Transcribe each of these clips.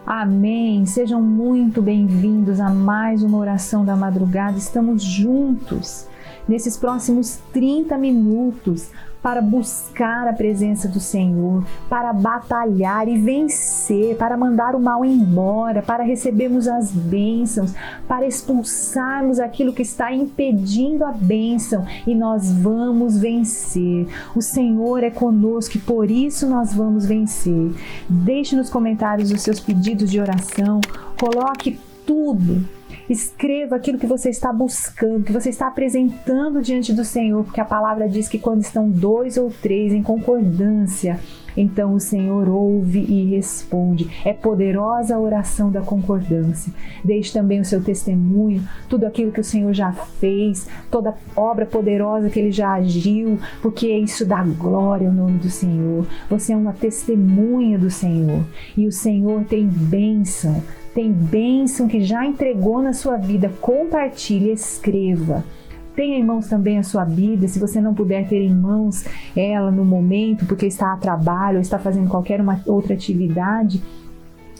Amém. Sejam muito bem-vindos a mais uma oração da madrugada. Estamos juntos nesses próximos 30 minutos para buscar a presença do Senhor, para batalhar e vencer, para mandar o mal embora, para recebermos as bênçãos, para expulsarmos aquilo que está impedindo a bênção, e nós vamos vencer. O Senhor é conosco e por isso nós vamos vencer. Deixe nos comentários os seus pedidos de oração, coloque tudo. Escreva aquilo que você está buscando, que você está apresentando diante do Senhor, porque a palavra diz que quando estão 2 ou 3 em concordância, então o Senhor ouve e responde. É poderosa a oração da concordância. Deixe também o seu testemunho, tudo aquilo que o Senhor já fez, toda obra poderosa que Ele já agiu, porque isso dá glória ao nome do Senhor. Você é uma testemunha do Senhor e o Senhor tem bênção. Tem bênção que já entregou na sua vida. Compartilhe, escreva. Tenha em mãos também a sua Bíblia. Se você não puder ter em mãos ela no momento, porque está a trabalho ou está fazendo qualquer outra atividade,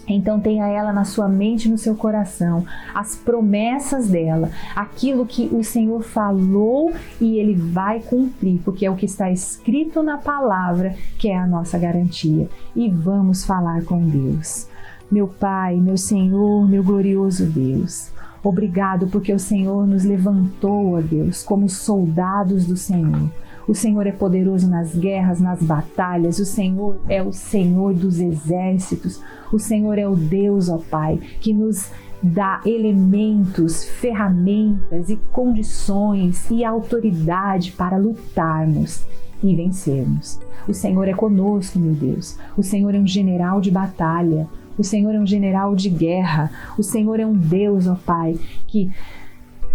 então tenha ela na sua mente e no seu coração. As promessas dela, aquilo que o Senhor falou e Ele vai cumprir, porque é o que está escrito na palavra que é a nossa garantia. E vamos falar com Deus. Meu Pai, meu Senhor, meu glorioso Deus, obrigado porque o Senhor nos levantou, ó Deus, como soldados do Senhor. O Senhor é poderoso nas guerras, nas batalhas, o Senhor é o Senhor dos exércitos, o Senhor é o Deus, ó Pai, que nos dá elementos, ferramentas e condições e autoridade para lutarmos e vencermos. O Senhor é conosco, meu Deus, o Senhor é um general de batalha. O Senhor é um general de guerra. O Senhor é um Deus, ó Pai, que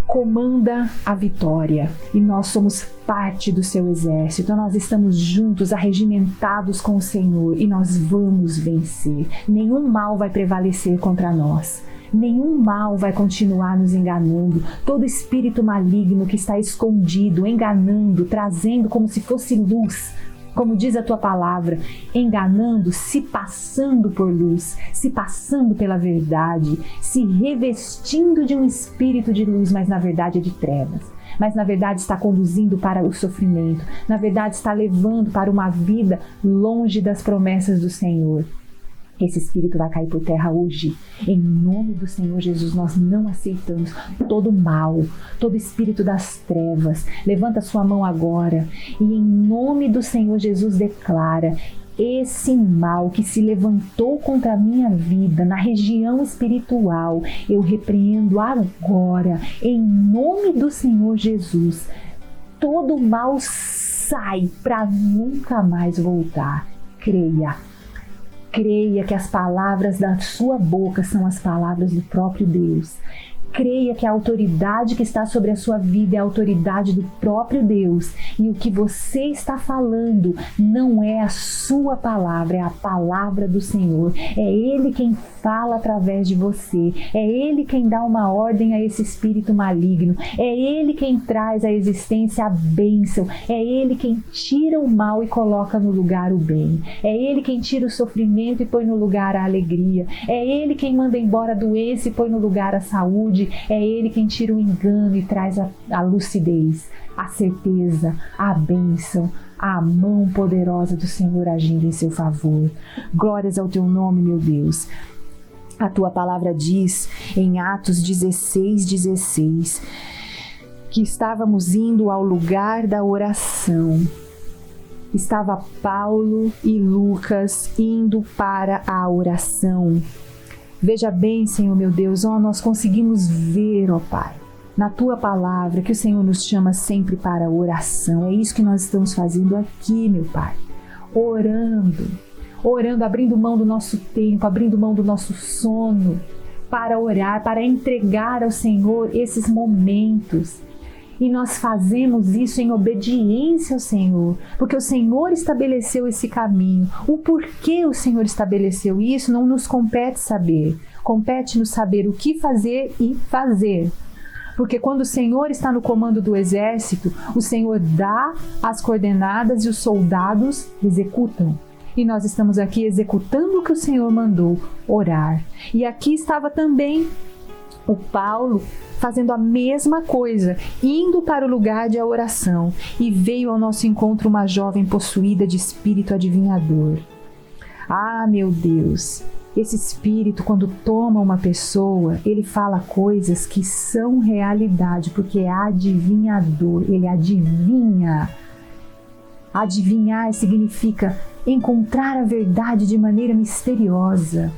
comanda a vitória. E nós somos parte do seu exército. Nós estamos juntos, arregimentados com o Senhor. E nós vamos vencer. Nenhum mal vai prevalecer contra nós. Nenhum mal vai continuar nos enganando. Todo espírito maligno que está escondido, enganando, trazendo como se fosse luz, como diz a tua palavra, enganando, se passando por luz, se passando pela verdade, se revestindo de um espírito de luz, mas na verdade é de trevas. Mas na verdade está conduzindo para o sofrimento, na verdade está levando para uma vida longe das promessas do Senhor. Esse espírito vai cair por terra hoje. Em nome do Senhor Jesus, nós não aceitamos todo mal, todo espírito das trevas. Levanta sua mão agora e em nome do Senhor Jesus declara: esse mal que se levantou contra a minha vida na região espiritual, eu repreendo agora, em nome do Senhor Jesus. Todo mal sai para nunca mais voltar. Creia. Creia que as palavras da sua boca são as palavras do próprio Deus. Creia que a autoridade que está sobre a sua vida é a autoridade do próprio Deus. E o que você está falando não é a sua palavra, é a palavra do Senhor. É Ele quem fala através de você. É Ele quem dá uma ordem a esse espírito maligno. É Ele quem traz à existência a bênção. É Ele quem tira o mal e coloca no lugar o bem. É Ele quem tira o sofrimento e põe no lugar a alegria. É Ele quem manda embora a doença e põe no lugar a saúde. É Ele quem tira o engano e traz a lucidez, a certeza, a bênção, a mão poderosa do Senhor agindo em seu favor. Glórias ao teu nome, meu Deus. A tua palavra diz em Atos 16:16 que estávamos indo ao lugar da oração. Estava Paulo e Lucas indo para a oração. Veja bem, Senhor meu Deus, nós conseguimos ver, Pai, na Tua palavra que o Senhor nos chama sempre para a oração. É isso que nós estamos fazendo aqui, meu Pai, orando, abrindo mão do nosso tempo, abrindo mão do nosso sono, para orar, para entregar ao Senhor esses momentos. E nós fazemos isso em obediência ao Senhor, porque o Senhor estabeleceu esse caminho. O porquê o Senhor estabeleceu isso não nos compete saber. Compete-nos saber o que fazer e fazer. Porque quando o Senhor está no comando do exército, o Senhor dá as coordenadas e os soldados executam. E nós estamos aqui executando o que o Senhor mandou, orar. E aqui estava também o Paulo fazendo a mesma coisa, indo para o lugar de oração, e veio ao nosso encontro uma jovem possuída de espírito adivinhador. Ah, meu Deus! Esse espírito, quando toma uma pessoa, ele fala coisas que são realidade, porque é adivinhador, ele adivinha. Adivinhar significa encontrar a verdade de maneira misteriosa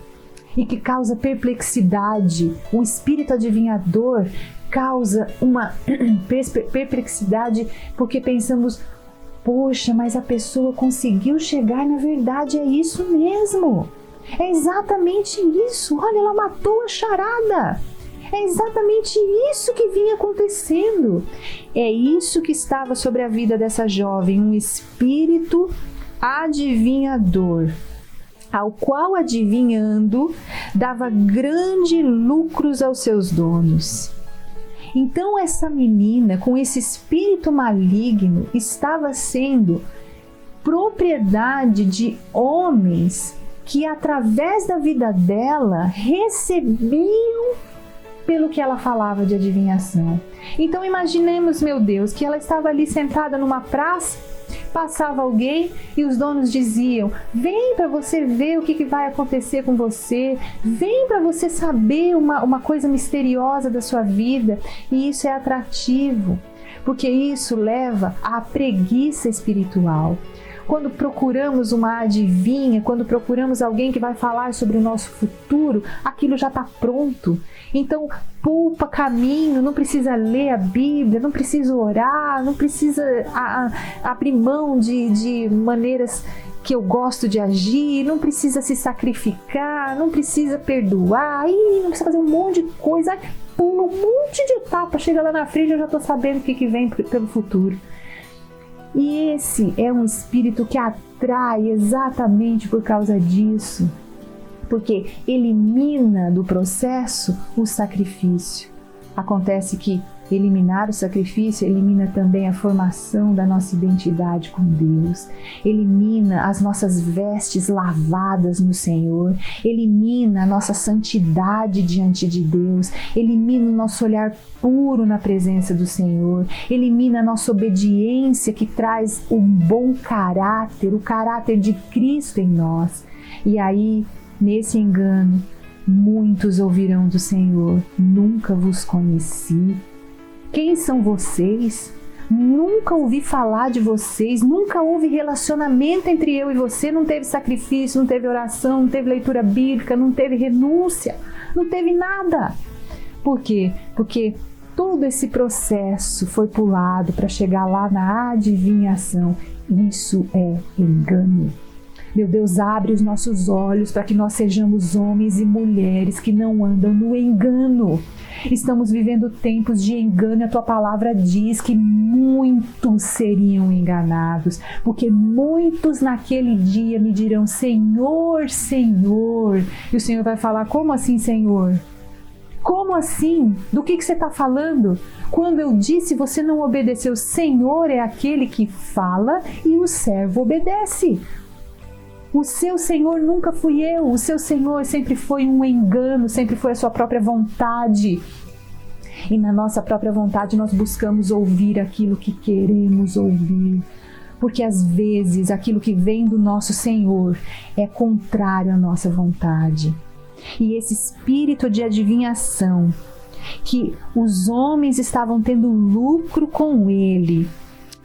e que causa perplexidade. O espírito adivinhador causa uma perplexidade porque pensamos, poxa, mas a pessoa conseguiu chegar na verdade, é isso mesmo. É exatamente isso. Olha, ela matou a charada. É exatamente isso que vinha acontecendo. É isso que estava sobre a vida dessa jovem, um espírito adivinhador, ao qual, adivinhando, dava grandes lucros aos seus donos. Então essa menina, com esse espírito maligno, estava sendo propriedade de homens que, através da vida dela, recebiam pelo que ela falava de adivinhação. Então imaginemos, meu Deus, que ela estava ali sentada numa praça, passava alguém e os donos diziam, vem para você ver o que vai acontecer com você, vem para você saber uma coisa misteriosa da sua vida. E isso é atrativo, porque isso leva à preguiça espiritual. Quando procuramos uma adivinha, quando procuramos alguém que vai falar sobre o nosso futuro, aquilo já está pronto. Então, poupa caminho, não precisa ler a Bíblia, não precisa orar, não precisa abrir mão de maneiras que eu gosto de agir, não precisa se sacrificar, não precisa perdoar, não precisa fazer um monte de coisa, pula um monte de etapa, chega lá na frente, eu já estou sabendo o que vem pelo futuro. E esse é um espírito que atrai exatamente por causa disso, porque elimina do processo o sacrifício. Acontece que eliminar o sacrifício elimina também a formação da nossa identidade com Deus, elimina as nossas vestes lavadas no Senhor, elimina a nossa santidade diante de Deus, elimina o nosso olhar puro na presença do Senhor, elimina a nossa obediência que traz um bom caráter, o caráter de Cristo em nós. E aí, nesse engano, muitos ouvirão do Senhor, nunca vos conheci. Quem são vocês? Nunca ouvi falar de vocês, nunca houve relacionamento entre eu e você, não teve sacrifício, não teve oração, não teve leitura bíblica, não teve renúncia, não teve nada. Por quê? Porque todo esse processo foi pulado para chegar lá na adivinhação. Isso é engano. Meu Deus, abre os nossos olhos para que nós sejamos homens e mulheres que não andam no engano. Estamos vivendo tempos de engano e a tua palavra diz que muitos seriam enganados, porque muitos naquele dia me dirão, Senhor, Senhor. E o Senhor vai falar, como assim, Senhor? Como assim? Do que você está falando? Quando eu disse, você não obedeceu. Senhor é aquele que fala e o servo obedece. O seu Senhor nunca fui eu, o seu Senhor sempre foi um engano, sempre foi a sua própria vontade. E na nossa própria vontade nós buscamos ouvir aquilo que queremos ouvir. Porque às vezes aquilo que vem do nosso Senhor é contrário à nossa vontade. E esse espírito de adivinhação, que os homens estavam tendo lucro com ele,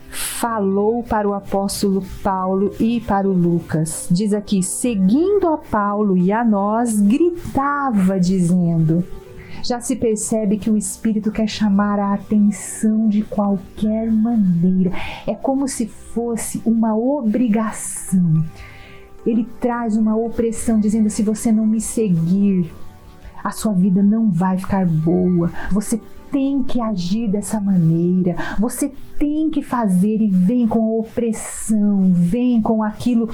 falou para o apóstolo Paulo e para o Lucas. Diz aqui, seguindo a Paulo e a nós, gritava dizendo, já se percebe que o Espírito quer chamar a atenção de qualquer maneira. É como se fosse uma obrigação. Ele traz uma opressão dizendo, se você não me seguir, a sua vida não vai ficar boa. Você tem que agir dessa maneira, você tem que fazer, e vem com a opressão, vem com aquilo,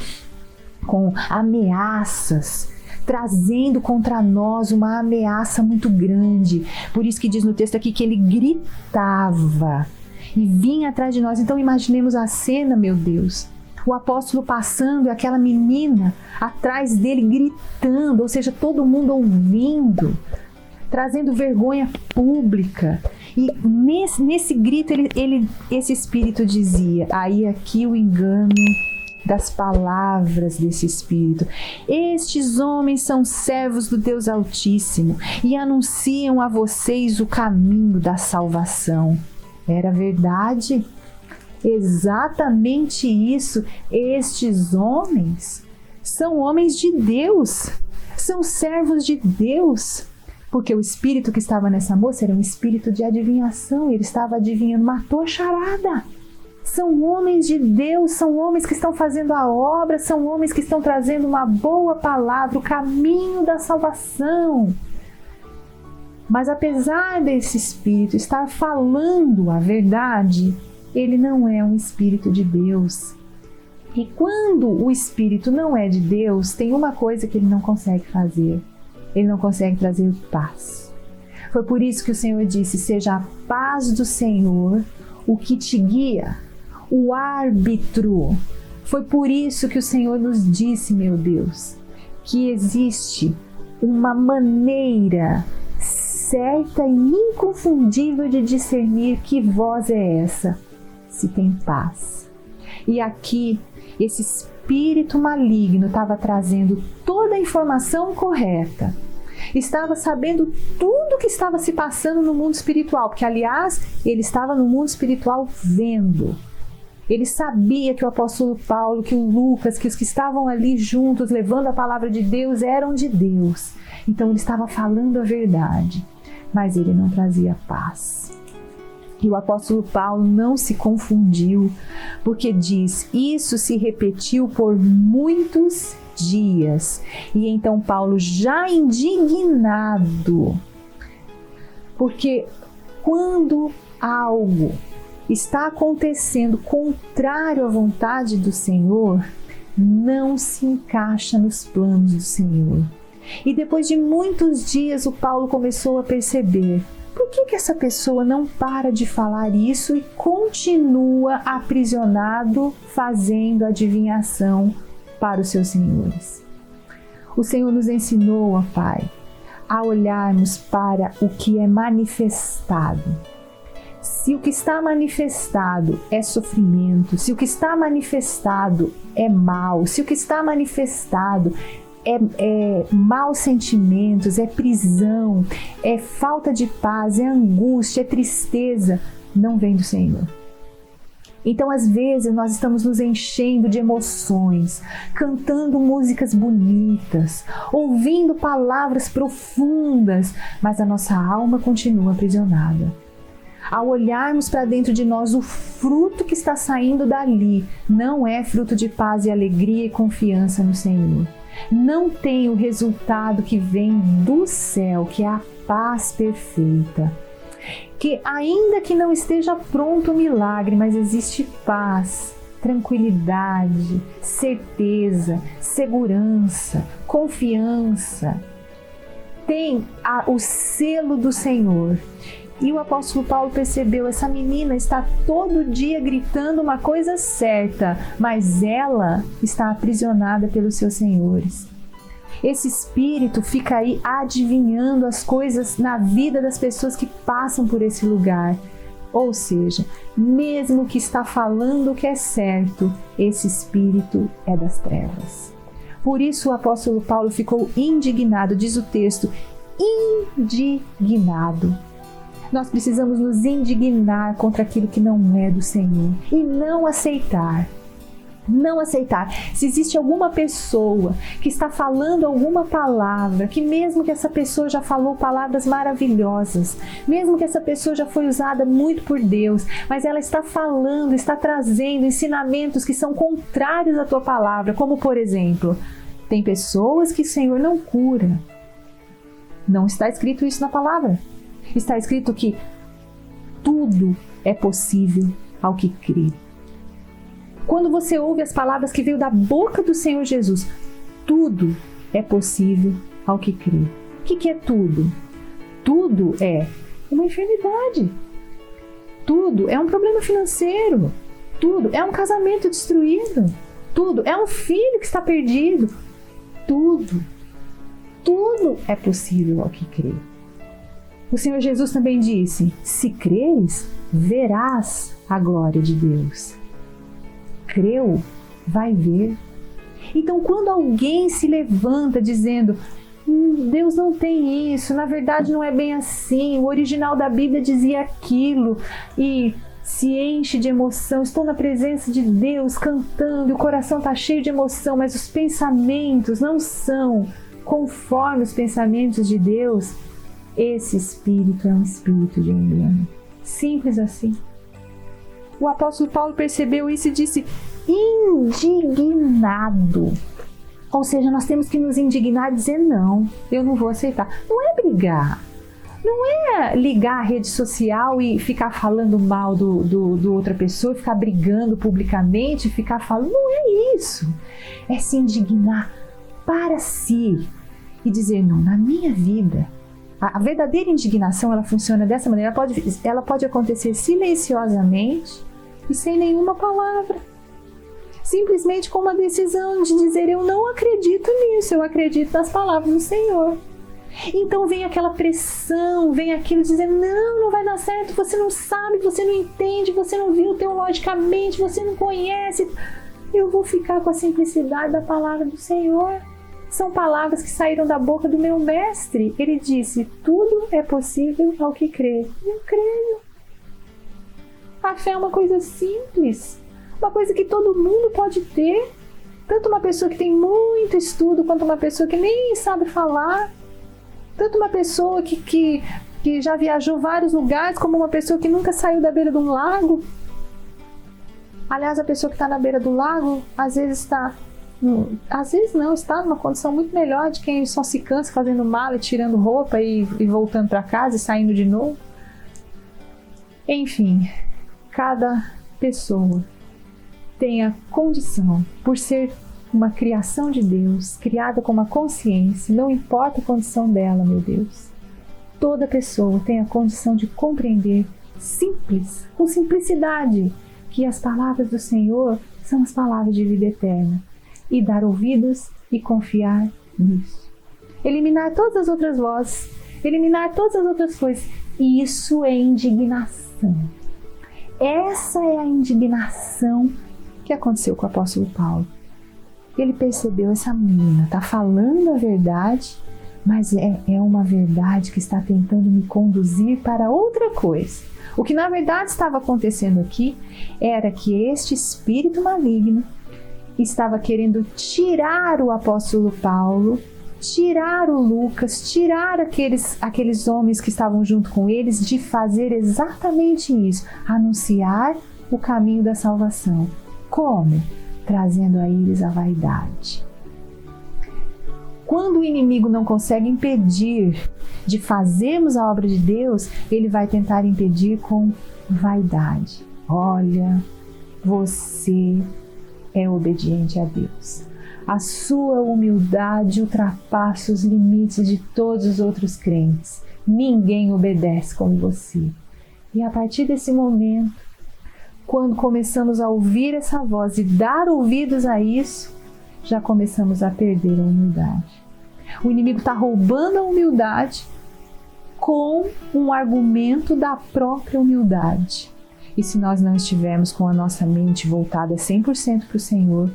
com ameaças, trazendo contra nós uma ameaça muito grande. Por isso que diz no texto aqui que ele gritava e vinha atrás de nós. Então imaginemos a cena, meu Deus, O apóstolo passando e aquela menina atrás dele gritando, ou seja, todo mundo ouvindo, trazendo vergonha pública. E nesse grito, esse espírito dizia, aí aqui o engano das palavras desse espírito: estes homens são servos do Deus Altíssimo e anunciam a vocês o caminho da salvação. Era verdade? Exatamente isso. Estes homens são homens de Deus, são servos de Deus, porque o espírito que estava nessa moça era um espírito de adivinhação, ele estava adivinhando, matou a charada. São homens de Deus, são homens que estão fazendo a obra, são homens que estão trazendo uma boa palavra, o caminho da salvação. Mas apesar desse espírito estar falando a verdade, ele não é um espírito de Deus. E quando o espírito não é de Deus, tem uma coisa que ele não consegue fazer. Ele não consegue trazer paz. Foi por isso que o Senhor disse: seja a paz do Senhor o que te guia, o árbitro. Foi por isso que o Senhor nos disse, meu Deus, que existe uma maneira certa e inconfundível de discernir que voz é essa, se tem paz. E aqui, esse espírito maligno estava trazendo toda a informação correta, estava sabendo tudo que estava se passando no mundo espiritual, porque, aliás, ele estava no mundo espiritual vendo. Ele sabia que o apóstolo Paulo, que o Lucas, que os que estavam ali juntos levando a palavra de Deus eram de Deus. Então ele estava falando a verdade, mas ele não trazia paz. E o apóstolo Paulo não se confundiu, porque diz: isso se repetiu por muitos dias. E então Paulo, já indignado, porque quando algo está acontecendo contrário à vontade do Senhor, não se encaixa nos planos do Senhor. E depois de muitos dias, o Paulo começou a perceber: por que essa pessoa não para de falar isso e continua aprisionado fazendo adivinhação para os seus senhores? O Senhor nos ensinou, ó Pai, a olharmos para o que é manifestado. Se o que está manifestado é sofrimento, se o que está manifestado é mal, se o que está manifestado é maus sentimentos, é prisão, é falta de paz, é angústia, é tristeza, não vem do Senhor. Então, às vezes, nós estamos nos enchendo de emoções, cantando músicas bonitas, ouvindo palavras profundas, mas a nossa alma continua aprisionada. Ao olharmos para dentro de nós, o fruto que está saindo dali não é fruto de paz e alegria e confiança no Senhor. Não tem o resultado que vem do céu, que é a paz perfeita. Que ainda que não esteja pronto o milagre, mas existe paz, tranquilidade, certeza, segurança, confiança. Tem o selo do Senhor. E o apóstolo Paulo percebeu: essa menina está todo dia gritando uma coisa certa, mas ela está aprisionada pelos seus senhores. Esse espírito fica aí adivinhando as coisas na vida das pessoas que passam por esse lugar. Ou seja, mesmo que está falando o que é certo, esse espírito é das trevas. Por isso o apóstolo Paulo ficou indignado, diz o texto, indignado. Nós precisamos nos indignar contra aquilo que não é do Senhor e não aceitar. Não aceitar. Se existe alguma pessoa que está falando alguma palavra, que mesmo que essa pessoa já falou palavras maravilhosas, mesmo que essa pessoa já foi usada muito por Deus, mas ela está falando, está trazendo ensinamentos que são contrários à tua palavra, como por exemplo, tem pessoas que o Senhor não cura. Não está escrito isso na palavra. Está escrito que tudo é possível ao que crê. Quando você ouve as palavras que veio da boca do Senhor Jesus, tudo é possível ao que crê. O que é tudo? Tudo é uma enfermidade. Tudo é um problema financeiro. Tudo é um casamento destruído. tudo. É um filho que está perdido. Tudo é possível ao que crê. O Senhor Jesus também disse: se creres, verás a glória de Deus. Creu, vai ver. Então, quando alguém se levanta dizendo: Deus não tem isso, na verdade não é bem assim, o original da Bíblia dizia aquilo, e se enche de emoção, estou na presença de Deus cantando, e o coração está cheio de emoção, mas os pensamentos não são conforme os pensamentos de Deus, esse espírito é um espírito de engano. Simples assim. O apóstolo Paulo percebeu isso e disse: indignado. Ou seja, nós temos que nos indignar e dizer: não, eu não vou aceitar. Não é brigar. Não é ligar a rede social e ficar falando mal do outra pessoa, ficar brigando publicamente, ficar falando. Não é isso. É se indignar para si e dizer: não, na minha vida. A verdadeira indignação, ela funciona dessa maneira. Ela pode acontecer silenciosamente e sem nenhuma palavra. Simplesmente com uma decisão de dizer: eu não acredito nisso, eu acredito nas palavras do Senhor. Então vem aquela pressão, vem aquilo dizendo: não vai dar certo, você não sabe, você não entende, você não viu teologicamente, você não conhece. Eu vou ficar com a simplicidade da palavra do Senhor. São palavras que saíram da boca do meu mestre. Ele disse: tudo é possível ao que crê. Eu creio. A fé é uma coisa simples, uma coisa que todo mundo pode ter. Tanto uma pessoa que tem muito estudo, quanto uma pessoa que nem sabe falar. Tanto uma pessoa que já viajou vários lugares, como uma pessoa que nunca saiu da beira de um lago. Aliás, a pessoa que está na beira do lago, às vezes está numa condição muito melhor de quem só se cansa fazendo mala, tirando roupa e voltando para casa e saindo de novo. Enfim, cada pessoa tem a condição, por ser uma criação de Deus, criada com uma consciência, não importa a condição dela, meu Deus. Toda pessoa tem a condição de compreender simples, com simplicidade, que as palavras do Senhor são as palavras de vida eterna, e dar ouvidos e confiar nisso. Eliminar todas as outras vozes, eliminar todas as outras coisas. Isso é indignação. Essa é a indignação que aconteceu com o apóstolo Paulo. Ele percebeu: essa menina está falando a verdade, mas é uma verdade que está tentando me conduzir para outra coisa. O que na verdade estava acontecendo aqui era que este espírito maligno estava querendo tirar o apóstolo Paulo, tirar o Lucas, tirar aqueles homens que estavam junto com eles de fazer exatamente isso, anunciar o caminho da salvação. Como? Trazendo a eles a vaidade. Quando o inimigo não consegue impedir de fazermos a obra de Deus, ele vai tentar impedir com vaidade. Olha, você é obediente a Deus. A sua humildade ultrapassa os limites de todos os outros crentes. Ninguém obedece como você. E a partir desse momento, quando começamos a ouvir essa voz e dar ouvidos a isso, já começamos a perder a humildade. O inimigo está roubando a humildade com um argumento da própria humildade. E se nós não estivermos com a nossa mente voltada 100% para o Senhor,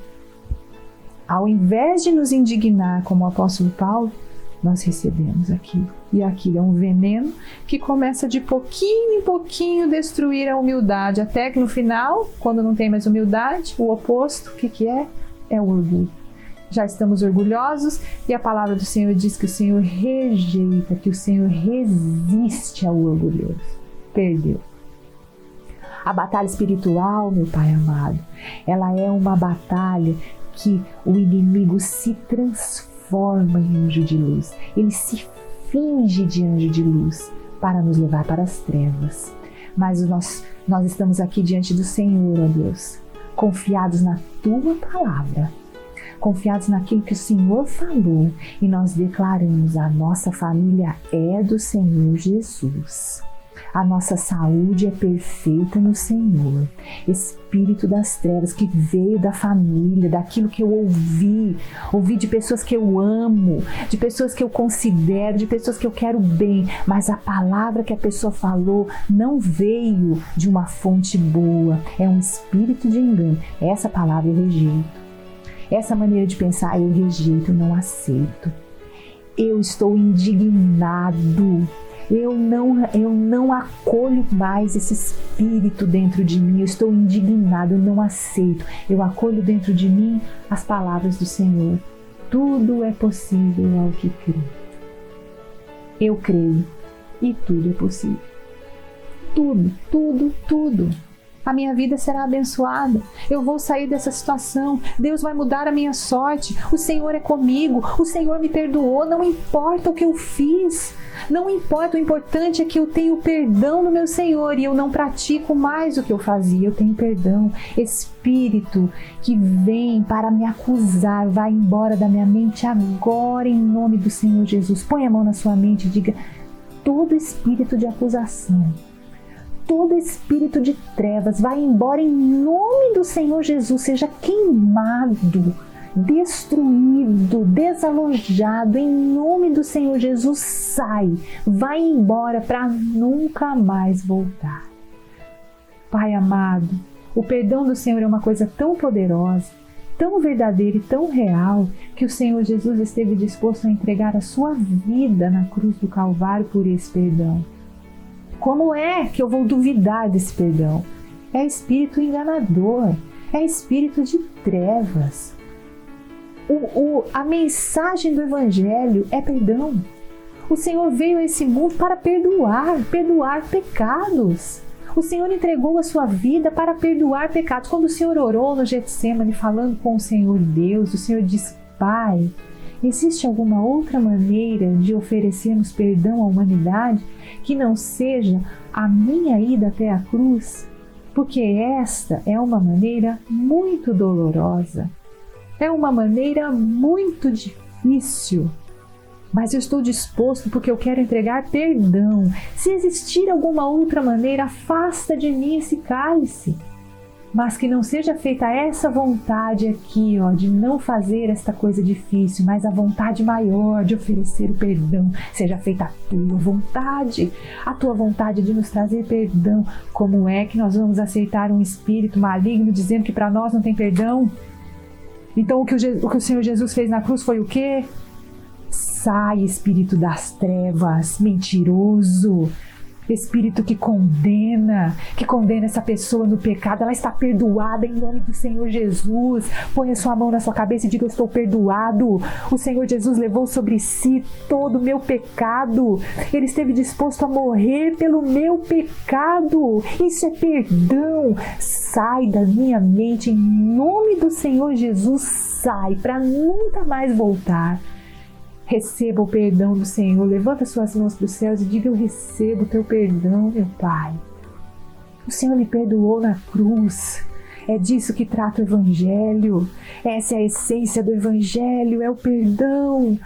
ao invés de nos indignar como o apóstolo Paulo, nós recebemos aquilo. E aquilo é um veneno que começa de pouquinho em pouquinho destruir a humildade, até que no final, quando não tem mais humildade, o oposto, o que é? É o orgulho. Já estamos orgulhosos e a palavra do Senhor diz que o Senhor rejeita, que o Senhor resiste ao orgulhoso. Perdeu. A batalha espiritual, meu Pai amado, ela é uma batalha que o inimigo se transforma em anjo de luz. Ele se finge de anjo de luz para nos levar para as trevas. Mas nós estamos aqui diante do Senhor, ó Deus, confiados na Tua palavra, confiados naquilo que o Senhor falou, e nós declaramos: a nossa família é do Senhor Jesus. A nossa saúde é perfeita no Senhor. Espírito das trevas que veio da família, daquilo que eu ouvi de pessoas que eu amo, de pessoas que eu considero, de pessoas que eu quero bem, mas a palavra que a pessoa falou não veio de uma fonte boa, é um espírito de engano. Essa palavra eu rejeito. Essa maneira de pensar eu rejeito, não aceito. Eu estou indignado. Eu não acolho mais esse espírito dentro de mim. Eu estou indignado, eu não aceito. Eu acolho dentro de mim as palavras do Senhor. Tudo é possível ao que crê. Eu creio e tudo é possível. Tudo, tudo, tudo. A minha vida será abençoada. Eu vou sair dessa situação. Deus vai mudar a minha sorte. O Senhor é comigo. O Senhor me perdoou. Não importa o que eu fiz. Não importa. O importante é que eu tenho perdão no meu Senhor e eu não pratico mais o que eu fazia. Eu tenho perdão. Espírito que vem para me acusar, vai embora da minha mente agora em nome do Senhor Jesus. Põe a mão na sua mente e diga: todo espírito de acusação, todo espírito de trevas vai embora em nome do Senhor Jesus, seja queimado, destruído, desalojado, em nome do Senhor Jesus, sai, vai embora para nunca mais voltar. Pai amado, o perdão do Senhor é uma coisa tão poderosa, tão verdadeira e tão real, que o Senhor Jesus esteve disposto a entregar a sua vida na cruz do Calvário por esse perdão. Como é que eu vou duvidar desse perdão? É espírito enganador, é espírito de trevas. A mensagem do Evangelho é perdão. O Senhor veio a esse mundo para perdoar pecados. O Senhor entregou a sua vida para perdoar pecados. Quando o Senhor orou no Getsêmani, falando com o Senhor Deus, o Senhor disse: Pai, existe alguma outra maneira de oferecermos perdão à humanidade que não seja a minha ida até a cruz? Porque esta é uma maneira muito dolorosa, é uma maneira muito difícil, mas eu estou disposto porque eu quero entregar perdão. Se existir alguma outra maneira, afasta de mim esse cálice. Mas que não seja feita essa vontade aqui, de não fazer esta coisa difícil, mas a vontade maior de oferecer o perdão. Seja feita a tua vontade de nos trazer perdão. Como é que nós vamos aceitar um espírito maligno dizendo que para nós não tem perdão? Então o que o Senhor Jesus fez na cruz foi o quê? Sai, espírito das trevas, mentiroso. Espírito que condena essa pessoa no pecado, ela está perdoada em nome do Senhor Jesus. Põe a sua mão na sua cabeça e diga: eu estou perdoado. O Senhor Jesus levou sobre si todo o meu pecado. Ele esteve disposto a morrer pelo meu pecado. Isso é perdão. Sai da minha mente em nome do Senhor Jesus. Sai para nunca mais voltar. Receba o perdão do Senhor. Levanta suas mãos para os céus e diga: eu recebo o teu perdão, meu Pai. O Senhor me perdoou na cruz. É disso que trata o Evangelho. Essa é a essência do Evangelho, é o perdão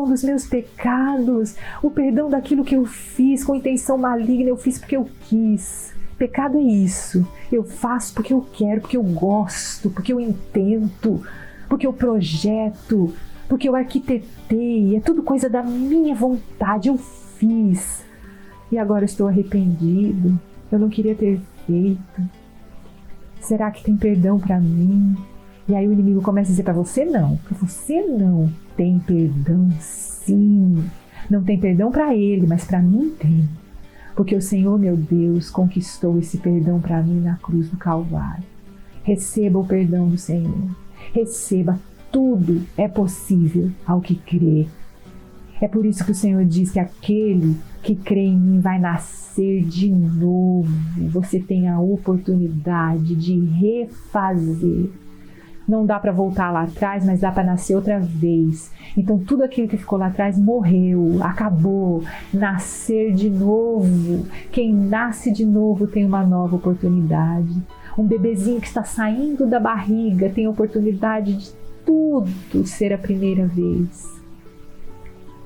dos meus pecados, o perdão daquilo que eu fiz com intenção maligna, eu fiz porque eu quis. Pecado é isso. Eu faço porque eu quero, porque eu gosto, porque eu intento, porque eu projeto, porque eu arquitetei, é tudo coisa da minha vontade, eu fiz. E agora estou arrependido, eu não queria ter feito. Será que tem perdão para mim? E aí o inimigo começa a dizer: para você não tem perdão sim. Não tem perdão para ele, mas para mim tem. Porque o Senhor, meu Deus, conquistou esse perdão para mim na cruz do Calvário. Receba o perdão do Senhor. Receba. Tudo é possível ao que crê. É por isso que o Senhor diz que aquele que crê em mim vai nascer de novo. Você tem a oportunidade de refazer. Não dá para voltar lá atrás, mas dá para nascer outra vez. Então tudo aquilo que ficou lá atrás morreu, acabou. Nascer de novo. Quem nasce de novo tem uma nova oportunidade. Um bebezinho que está saindo da barriga tem a oportunidade de tudo ser a primeira vez.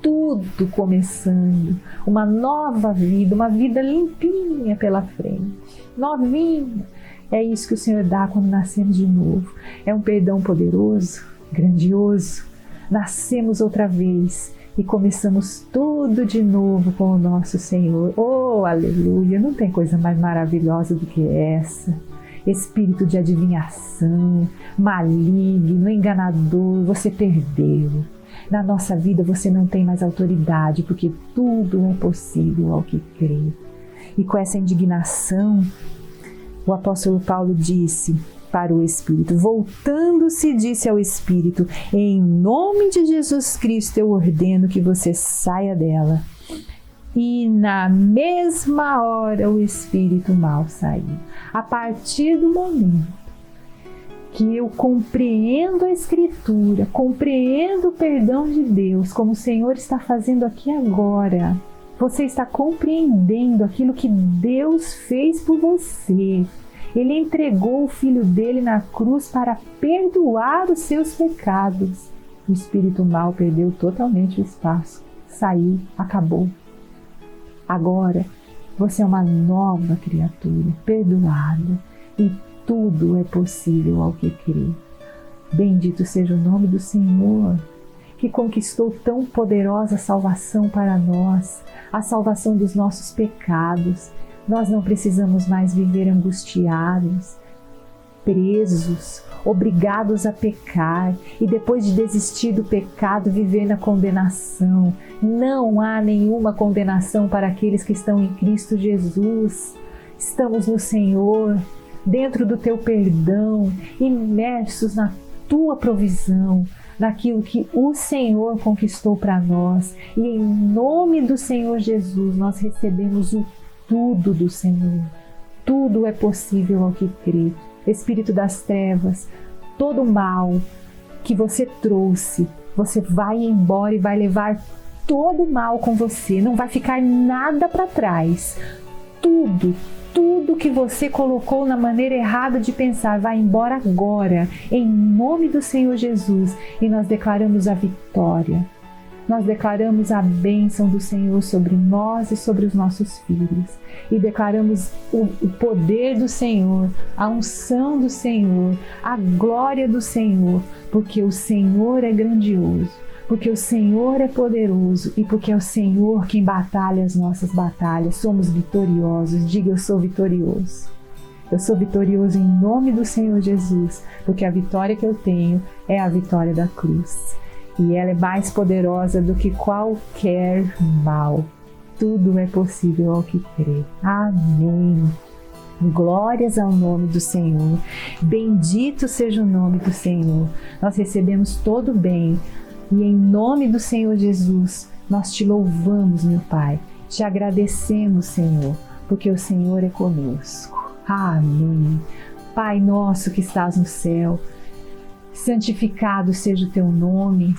tudo começando, uma nova vida, uma vida limpinha pela frente, novinha. É isso que o Senhor dá quando nascemos de novo. É um perdão poderoso, grandioso. Nascemos outra vez e começamos tudo de novo com o nosso Senhor. Oh, aleluia! Não tem coisa mais maravilhosa do que essa. Espírito de adivinhação, maligno, enganador, você perdeu. Na nossa vida você não tem mais autoridade, porque tudo é possível ao que crê. E com essa indignação, o apóstolo Paulo disse para o Espírito, voltando-se, disse ao Espírito: em nome de Jesus Cristo eu ordeno que você saia dela. E na mesma hora o espírito mau saiu. A partir do momento que eu compreendo a Escritura, compreendo o perdão de Deus, como o Senhor está fazendo aqui agora, você está compreendendo aquilo que Deus fez por você. Ele entregou o Filho dele na cruz para perdoar os seus pecados. O espírito mau perdeu totalmente o espaço, saiu, acabou. Agora, você é uma nova criatura, perdoada, e tudo é possível ao que crê. Bendito seja o nome do Senhor, que conquistou tão poderosa salvação para nós, a salvação dos nossos pecados. Nós não precisamos mais viver angustiados, presos, obrigados a pecar e depois de desistir do pecado, viver na condenação. Não há nenhuma condenação para aqueles que estão em Cristo Jesus. Estamos no Senhor, dentro do teu perdão, imersos na tua provisão, naquilo que o Senhor conquistou para nós. E em nome do Senhor Jesus, nós recebemos o tudo do Senhor. Tudo é possível ao que crê. Espírito das trevas, todo o mal que você trouxe, você vai embora e vai levar todo o mal com você. Não vai ficar nada para trás. Tudo que você colocou na maneira errada de pensar vai embora agora, em nome do Senhor Jesus. E nós declaramos a vitória. Nós declaramos a bênção do Senhor sobre nós e sobre os nossos filhos. E declaramos o poder do Senhor, a unção do Senhor, a glória do Senhor, porque o Senhor é grandioso, porque o Senhor é poderoso e porque é o Senhor quem batalha as nossas batalhas. Somos vitoriosos. Diga: eu sou vitorioso. Eu sou vitorioso em nome do Senhor Jesus, porque a vitória que eu tenho é a vitória da cruz. E ela é mais poderosa do que qualquer mal. Tudo é possível ao que crê. Amém. Glórias ao nome do Senhor. Bendito seja o nome do Senhor. Nós recebemos todo o bem. E em nome do Senhor Jesus, nós te louvamos, meu Pai. Te agradecemos, Senhor, porque o Senhor é conosco. Amém. Pai nosso que estás no céu, santificado seja o teu nome,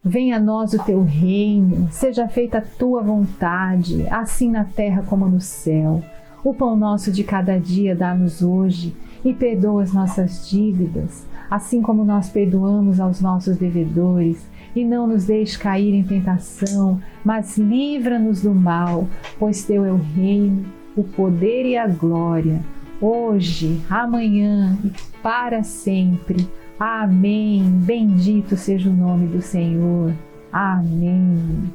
venha a nós o teu reino, seja feita a tua vontade, assim na terra como no céu. O pão nosso de cada dia dá-nos hoje e perdoa as nossas dívidas, assim como nós perdoamos aos nossos devedores. E não nos deixe cair em tentação, mas livra-nos do mal, pois teu é o reino, o poder e a glória, hoje, amanhã e para sempre. Amém. Bendito seja o nome do Senhor. Amém.